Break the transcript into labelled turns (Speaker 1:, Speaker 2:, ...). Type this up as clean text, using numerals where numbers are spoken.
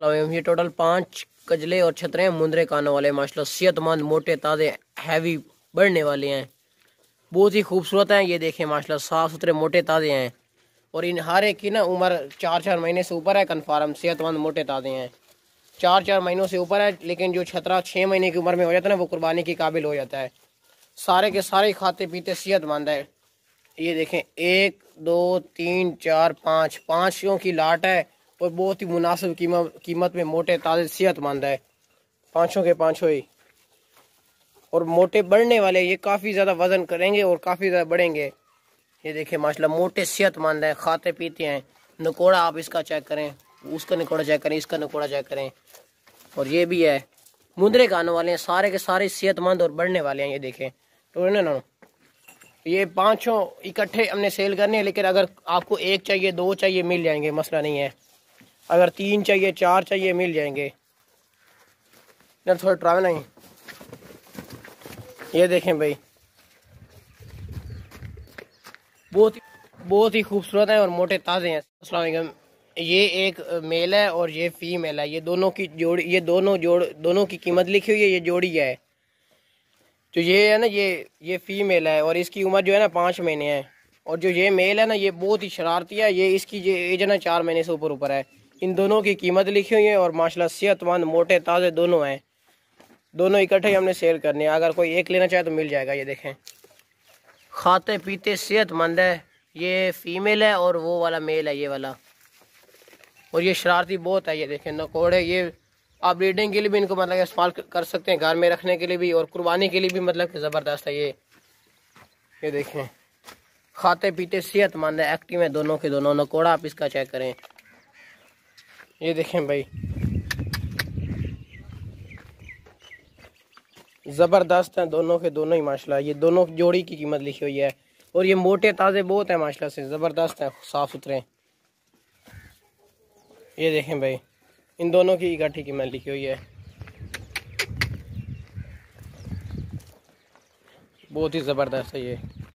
Speaker 1: ये टोटल 5 कजले और छतरे मुंदरे कानों वाले माशाल्लाह सेहतमंद मोटे ताज़े हैवी बढ़ने वाले हैं। बहुत ही खूबसूरत हैं। ये देखें माशाल्लाह साफ सुथरे मोटे ताज़े हैं और इन हर एक की ना उम्र 4-4 महीने से ऊपर है। कन्फर्म सेहतमंद मोटे ताज़े हैं। 4-4 महीनों से ऊपर है, लेकिन जो छतरा 6 महीने की उम्र में हो जाता है ना वो कुर्बानी के काबिल हो जाता है। सारे के सारे खाते पीते सेहतमंद है। ये देखें 1 2 3 4 5 पाँचों की लाट है और बहुत ही मुनासिब कीमत में मोटे ताज़े सेहतमंद है। पाँचों के पाँचों ही और मोटे बढ़ने वाले, ये काफ़ी ज़्यादा वज़न करेंगे और काफ़ी ज़्यादा बढ़ेंगे। ये देखें माशाल्लाह मोटे सेहतमंद हैं, खाते पीते हैं। नकोड़ा आप इसका चेक करें, उसका नकोड़ा चेक करें, इसका नकोड़ा चेक करें। और ये भी है मुंदरे खाने वाले हैं। सारे के सारे सेहतमंद और बढ़ने वाले हैं। ये देखें तो ना ये पाँचों इकट्ठे हमने सेल करने हैं, लेकिन अगर आपको 1 चाहिए 2 चाहिए मिल जाएंगे, मसला नहीं है। अगर 3 चाहिए 4 चाहिए मिल जाएंगे। यार थोड़ा ट्रावे नहीं। ये देखें भाई बहुत ही खूबसूरत है और मोटे ताज़े हैं। अस्सलाम वालेकुम। ये एक मेल है और ये फीमेल है। ये दोनों की जोड़ी, ये दोनों की कीमत लिखी हुई है। ये जोड़ी है। जो ये है ना ये फीमेल है और इसकी उम्र जो है ना 5 महीने है। और जो ये मेल है ना ये बहुत ही शरारती है। ये इसकी जो एज है ना 4 महीने से ऊपर है। इन दोनों की कीमत लिखी हुई है और माशाल्लाह सेहतमंद मोटे ताज़े दोनों हैं। दोनों इकट्ठे ही हमने सेल करने हैं। अगर कोई एक लेना चाहे तो मिल जाएगा। ये देखें खाते पीते सेहतमंद है। ये फीमेल है और वो वाला मेल है, ये वाला। और ये शरारती बहुत है। ये देखें नकोड़े, ये आप ब्रीडिंग के लिए भी इनको मतलब इस्तेमाल कर सकते हैं, घर में रखने के लिए भी और कुर्बानी के लिए भी मतलब ज़बरदस्त है। ये देखें खाते पीते सेहतमंद है, एक्टिव है दोनों के दोनों। नकोड़ा आप इसका चेक करें। ये देखें भाई ज़बरदस्त हैं दोनों के दोनों ही माशाल्लाह। ये दोनों जोड़ी की कीमत लिखी हुई है और ये मोटे ताज़े बहुत है माशाल्लाह से, ज़बरदस्त है, साफ़ सुथरे। ये देखें भाई इन दोनों की इकट्ठी कीमत लिखी हुई है। बहुत ही ज़बरदस्त है ये।